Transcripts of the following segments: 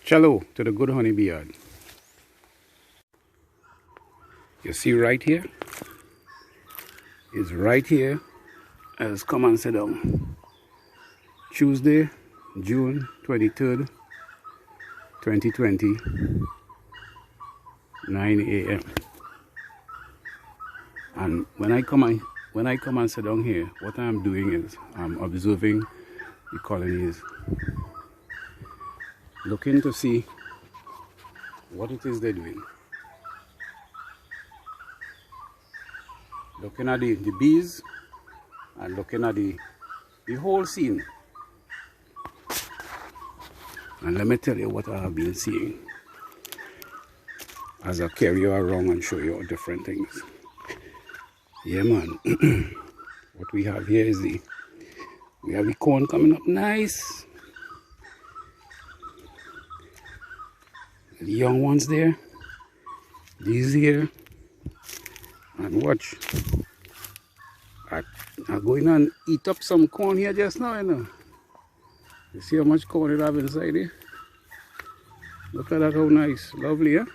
Cello to the good honeybee yard. You see right here is right here as come and sit down. Tuesday, June 23rd, 2020, 9 a.m. And when I come and sit down here, what I'm doing is I'm observing the colonies, looking to see what it is they're doing. Looking at the bees and looking at the whole scene. And let me tell you what I have been seeing as I carry you around and show you all different things. Yeah, man. What we have here is we have the corn coming up nice. The young ones there. These here. And watch. I'm going and eat up some corn here just now, you know. You see how much corn it have inside here? Look at that, how nice. Lovely, yeah?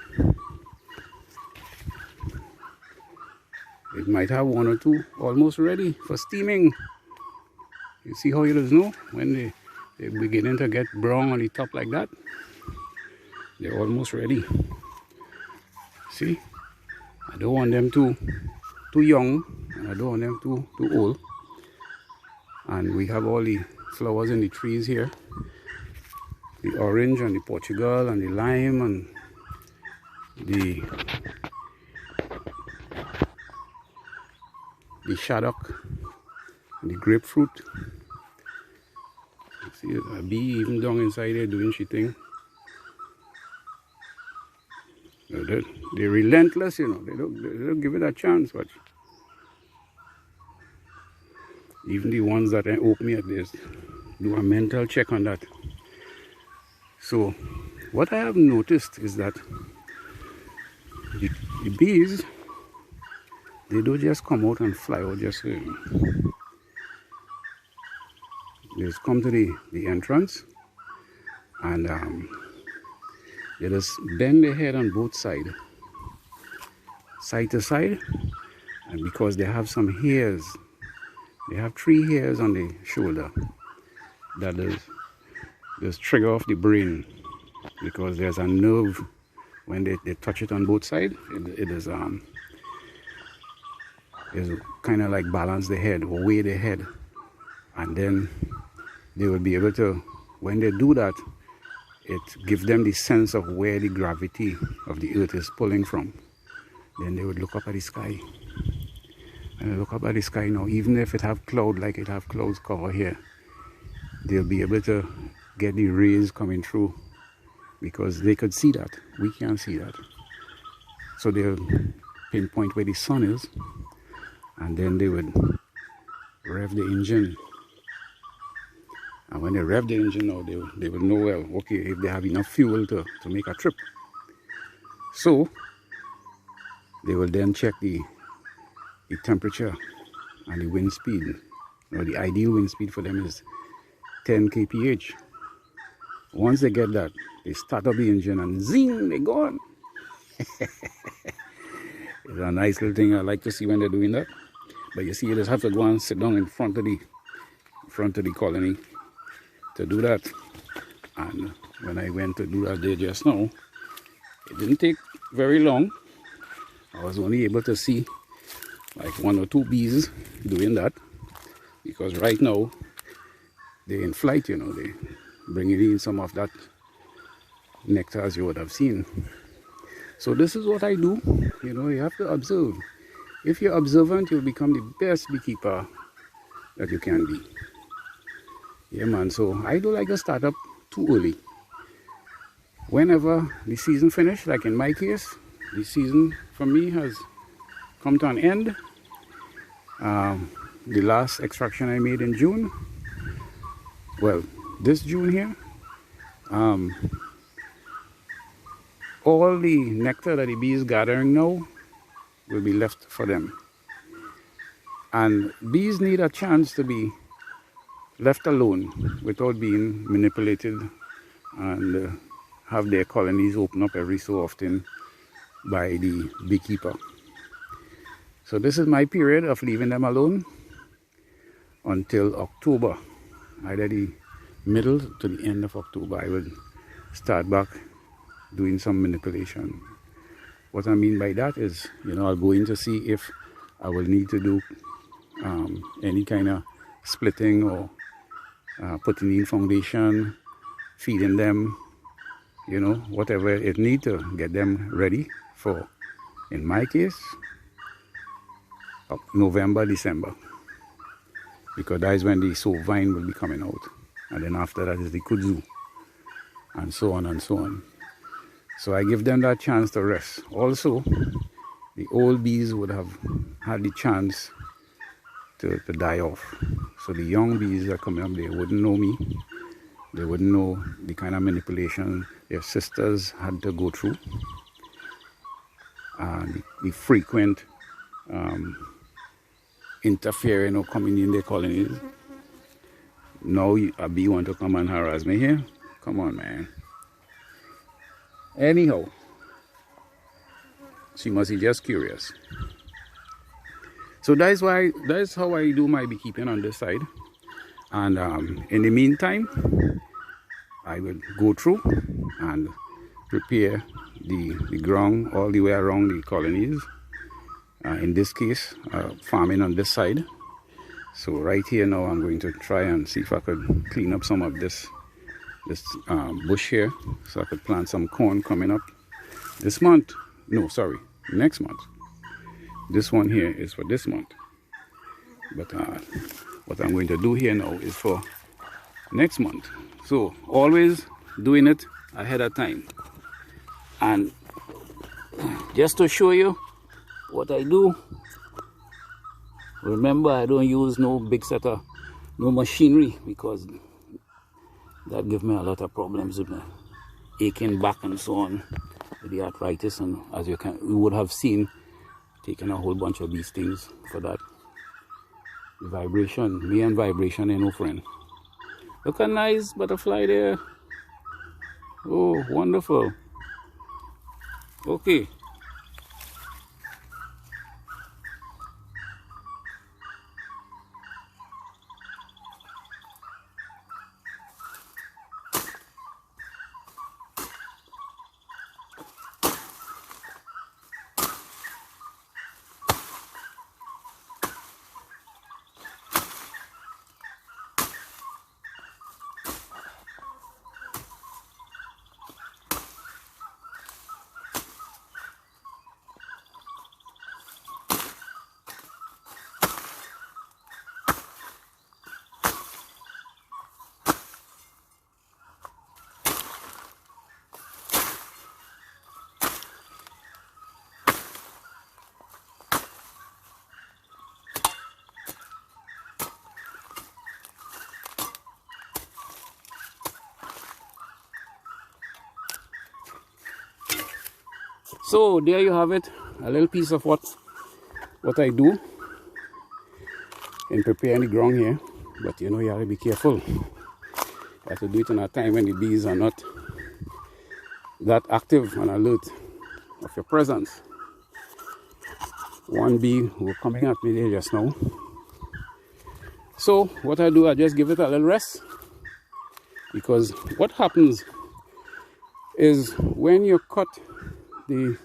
It might have one or two almost ready for steaming. You see how it is now? When they're beginning to get brown on the top like that, they're almost ready. See? I don't want them too young, and I don't want them too old. And we have all the flowers in the trees here. The orange and the Portugal and the lime and the shaddock and the grapefruit. See a bee even down inside there doing she thing. They're relentless, you know. They don't give it a chance. But even the ones that open me at this, do a mental check on that. So what I have noticed is that the bees, they don't just come out and fly out just they just come to the entrance and they just bend their head on both sides, side to side, and because they have some hairs, they have 3 hairs on the shoulder that just trigger off the brain, because there's a nerve when they touch it on both sides. It is kind of like balance the head or weigh the head, and then they will be able to, when they do that, it gives them the sense of where the gravity of the earth is pulling from. Then they would look up at the sky. And they look up at the sky now, even if it have cloud, like it have clouds cover here, they'll be able to get the rays coming through, because they could see that. We can't see that. So they'll pinpoint where the sun is, and then they would rev the engine. And when they rev the engine now, they will know, well, okay, if they have enough fuel to make a trip. So they will then check the temperature and the wind speed. Now, the ideal wind speed for them is 10 kph. Once they get that, they start up the engine and zing, they're gone. It's a nice little thing I like to see when they're doing that. But you see, you just have to go and sit down in front of the colony to do that. And when I went to do that there just now, it didn't take very long. I was only able to see like 1 or 2 bees doing that, because right now they're in flight, you know. They bringing in some of that nectar, as you would have seen. So this is what I do. You know, you have to observe. If you're observant, you'll become the best beekeeper that you can be. Yeah, man. So I don't like to start up too early. Whenever the season finishes, like in my case, the season for me has come to an end. The last extraction I made in June, well, this June here, all the nectar that the bees gathering now will be left for them. And bees need a chance to be left alone without being manipulated and have their colonies open up every so often by the beekeeper. So this is my period of leaving them alone until October. Either the middle to the end of October, I will start back doing some manipulation. What I mean by that is, I'll go in to see if I will need to do any kind of splitting or putting in foundation, feeding them, whatever it needs to get them ready for, in my case, November, December, because that is when the soap vine will be coming out, and then after that is the kudzu, and so on and so on. So I give them that chance to rest. Also, the old bees would have had the chance to die off. So the young bees that come up, they wouldn't know me. They wouldn't know the kind of manipulation their sisters had to go through. The frequent interfering or coming in their colonies. Now a bee want to come and harass me here? Come on, man. Anyhow, she must be just curious. So that's how I do my beekeeping on this side. And in the meantime, I will go through and prepare the ground all the way around the colonies. In this case, farming on this side. So right here now, I'm going to try and see if I could clean up some of this bush here, so I could plant some corn coming up this month. No, sorry, next month. This one here is for this month, but what I'm going to do here now is for next month. So always doing it ahead of time. And just to show you what I do, remember, I don't use no big set of no machinery, because that gives me a lot of problems with my aching back and so on, with the arthritis. And as you would have seen, taking a whole bunch of these things for that. The vibration, me and vibration ain't no friend. Look a nice butterfly there. Oh, wonderful. Okay. So there you have it, a little piece of what I do in preparing the ground here. But you have to be careful. You have to do it in a time when the bees are not that active and alert of your presence. One bee was coming at me there just now. So what I do, I just give it a little rest, because what happens is when you cut the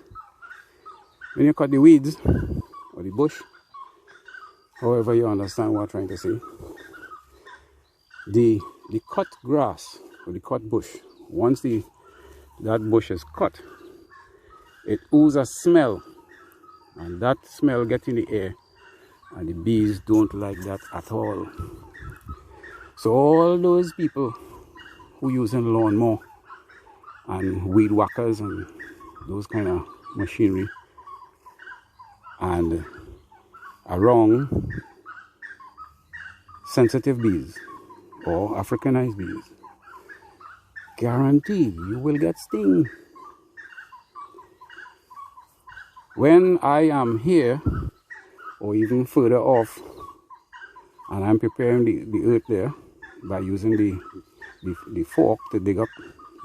weeds or the bush, however you understand what I'm trying to say, the cut grass or the cut bush, once that bush is cut, it oozes a smell, and that smell gets in the air, and the bees don't like that at all. So all those people who using lawnmower and weed whackers and those kind of machinery and around sensitive bees or Africanized bees, guarantee you will get sting. When I am here or even further off and I'm preparing the earth there by using the fork to dig up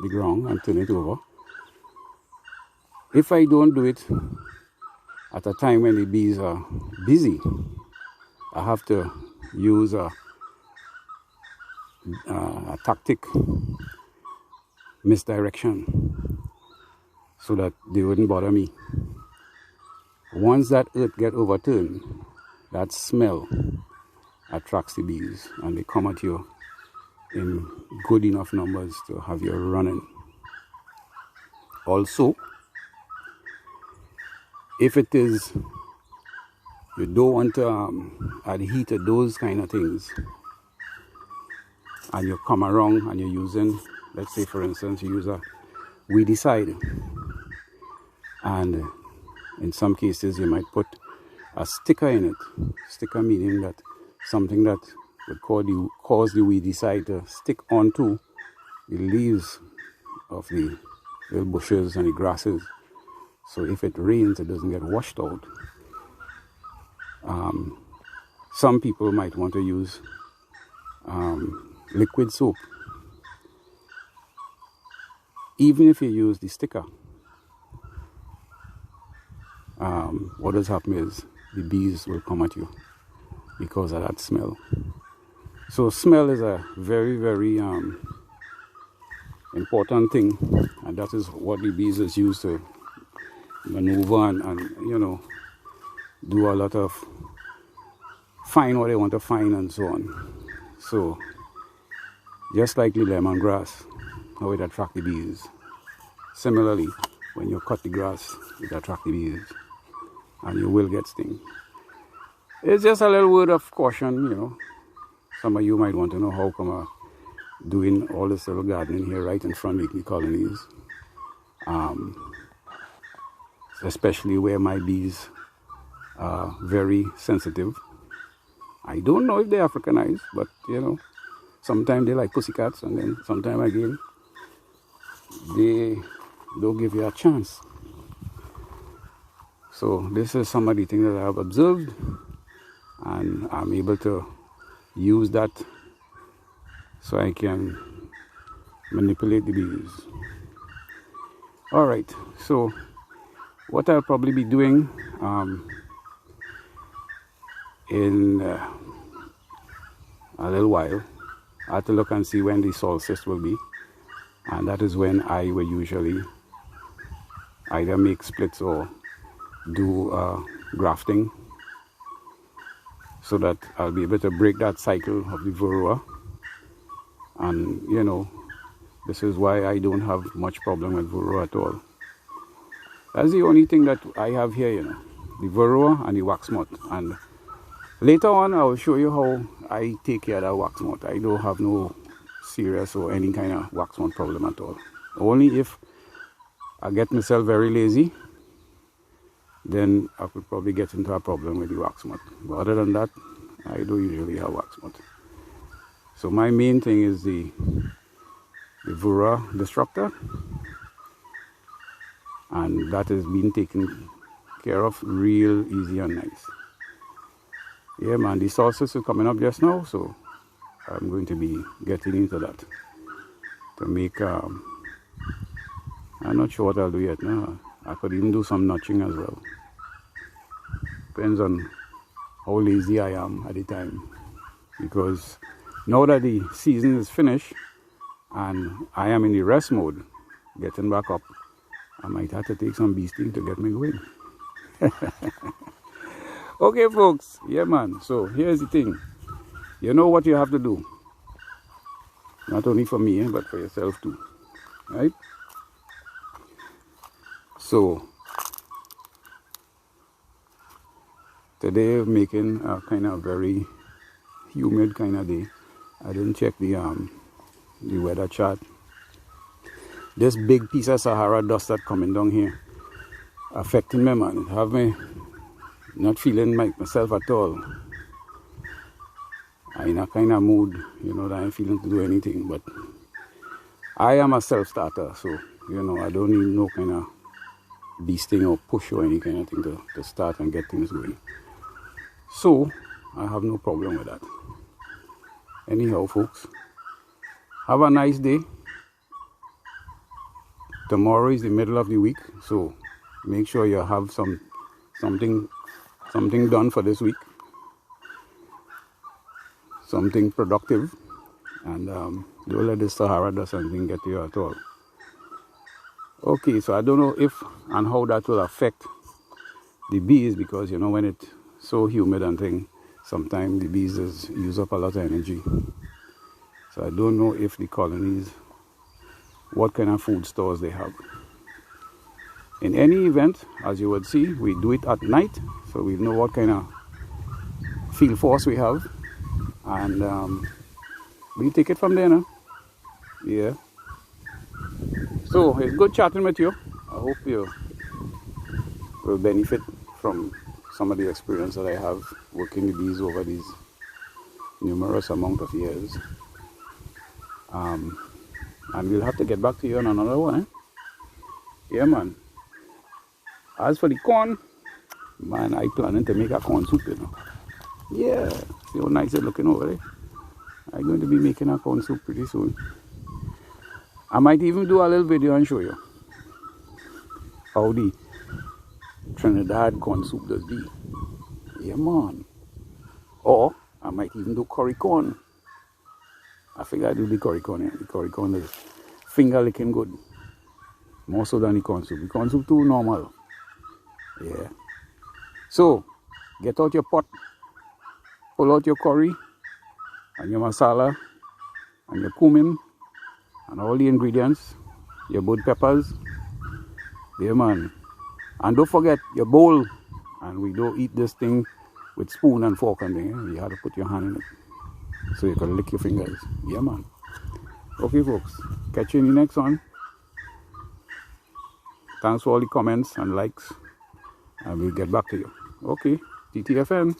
the ground and turn it over. If I don't do it at a time when the bees are busy, I have to use a tactic, misdirection, so that they wouldn't bother me. Once that earth get overturned, that smell attracts the bees and they come at you in good enough numbers to have you running. Also, if it is you don't want to adhere to those kind of things, and you come around and you're using, let's say for instance, you use a weedicide, and in some cases you might put a sticker in it. Sticker meaning that something that would cause the weedicide to stick onto the leaves of the little bushes and the grasses. So if it rains, it doesn't get washed out. Some people might want to use liquid soap. Even if you use the sticker, what does happen is the bees will come at you because of that smell. So smell is a very, very important thing, and that is what the bees is used to maneuver and you know, do a lot of find what they want to find and so on. So just like the lemongrass, how it attracts the bees, similarly when you cut the grass, it attracts the bees and you will get sting. It's just a little word of caution, you know. Some of you might want to know how come I'm doing all this little gardening here right in front of the colonies, especially where my bees are very sensitive. I don't know if they're Africanized, but you know, sometimes they like pussycats, and then sometimes again they don't give you a chance. So this is some of the things that I have observed, and I'm able to use that so I can manipulate the bees. Alright, so what I'll probably be doing in a little while, I have to look and see when the solstice will be, and that is when I will usually either make splits or do grafting, so that I'll be able to break that cycle of the varroa. And you know, this is why I don't have much problem with varroa at all. That's the only thing that I have here, you know, the varroa and the wax moth. And later on I will show you how I take care of that wax moth. I don't have no serious or any kind of wax moth problem at all. Only if I get myself very lazy, then I could probably get into a problem with the wax moth. But other than that, I don't usually have wax moth. So my main thing is the varroa disruptor, and that is being taken care of real easy and nice. Yeah man, the solstice is coming up just now, so I'm going to be getting into that to make I'm not sure what I'll do yet. No, I could even do some notching as well. Depends on how lazy I am at the time, because now that the season is finished and I am in the rest mode, getting back up, I might have to take some bee sting to get me going. Okay folks, yeah man, so here's the thing. You know what you have to do, not only for me but for yourself too, right? So today I'm making a kind of very humid kind of day. I didn't check the weather chart. This big piece of Sahara dust that coming down here affecting me, man. It have me not feeling like myself at all. I'm in a kind of mood, you know, that I'm feeling to do anything. But I am a self-starter, so you know, I don't need no kind of beasting or push or any kind of thing to start and get things going. So I have no problem with that. Anyhow folks, have a nice day. tomorrow is the middle of the week, so make sure you have something done for this week, something productive, and don't let the Sahara dust anything get to you at all. Okay, so I don't know if and how that will affect the bees, because you know when it's so humid and thing, sometimes the bees just use up a lot of energy. So I don't know if the colonies, what kind of food stores they have. In any event, as you would see, we do it at night, so we know what kind of field force we have, and we take it from there now. Yeah. So it's good chatting with you. I hope you will benefit from some of the experience that I have working the bees over these numerous amount of years. And we'll have to get back to you on another one, eh? Yeah, man. As for the corn, man, I planning to make a corn soup, you know. Yeah, see how nice it's looking over there. I'm going to be making a corn soup pretty soon. I might even do a little video and show you how the Trinidad corn soup does be. Yeah, man. Or I might even do curry corn. I figure I do the curry corn. Yeah. The curry corn is finger licking good. More so than the corn soup. The corn soup too normal. Yeah. So, get out your pot. Pull out your curry and your masala and your cumin and all the ingredients. Your wood peppers. Yeah, man. And don't forget your bowl. And we don't eat this thing with spoon and fork and thing. You have to put your hand in it so you can lick your fingers. Yeah, man. Okay, folks. Catch you in the next one. Thanks for all the comments and likes. And we'll get back to you. Okay. TTFN.